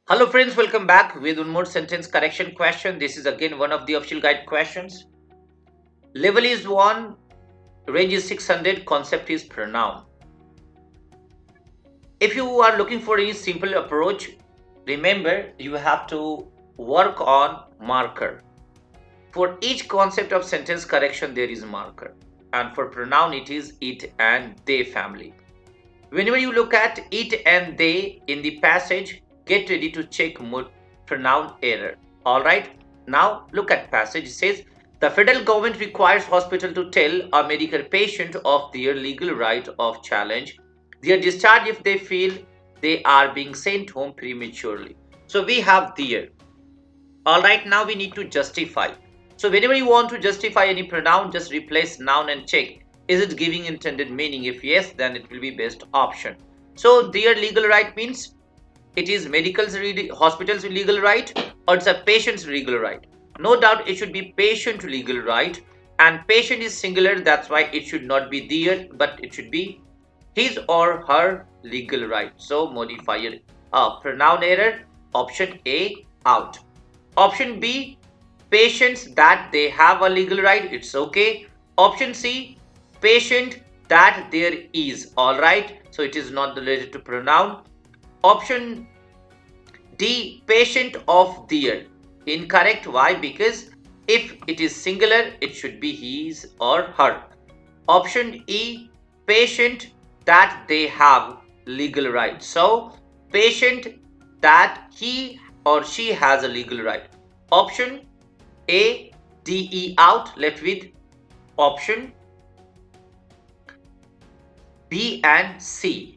Hello friends, welcome back with one more sentence correction question. This is again one of the official guide questions. Level is 1, range is 600, concept is pronoun. If you are looking for a simple approach, remember you have to work on marker. For each concept of sentence correction there is a marker, and for pronoun it is it and they family. Whenever you look at it and they in the passage, get ready to check pronoun error. Alright, now look at passage. It says, the federal government requires hospital to tell a Medicare patient of their legal right of challenge their discharge if they feel they are being sent home prematurely. So we have there. Alright, now we need to justify. So whenever you want to justify any pronoun, just replace noun and check, is it giving intended meaning? If yes, then it will be best option. So their legal right means it is hospital's legal right, or it's a patient's legal right. No doubt it should be patient legal right, and patient is singular, that's why it should not be their, but it should be his or her legal right. So modifier, pronoun error, option A out. Option B, patients that they have a legal right, it's okay. Option C, patient that there is, all right, so it is not related to pronoun. Option D, patient of their, incorrect. Why? Because if it is singular it should be his or her. Option E, patient that they have legal right. So patient that he or she has a legal right. Option A, D, E out, left with option B and C.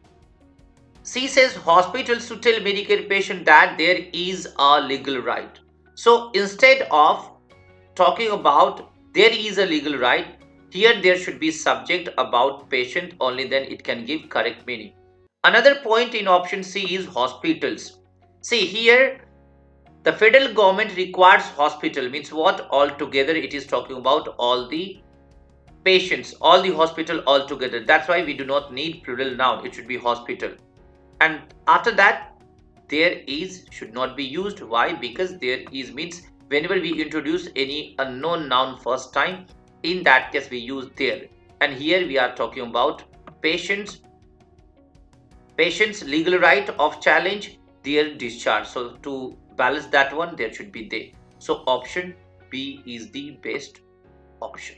C says hospitals to tell Medicare patient that there is a legal right. So instead of talking about there is a legal right, here there should be subject about patient, only then it can give correct meaning. Another point in option C is hospitals. See here, the federal government requires hospital means what? Altogether it is talking about all the patients, all the hospital altogether. That's why we do not need plural noun, it should be hospital. And after that there is should not be used. Why? Because there is means whenever we introduce any unknown noun first time, in that case we use there, and here we are talking about patients legal right of challenge their discharge. So to balance that one there should be they. So option B is the best option.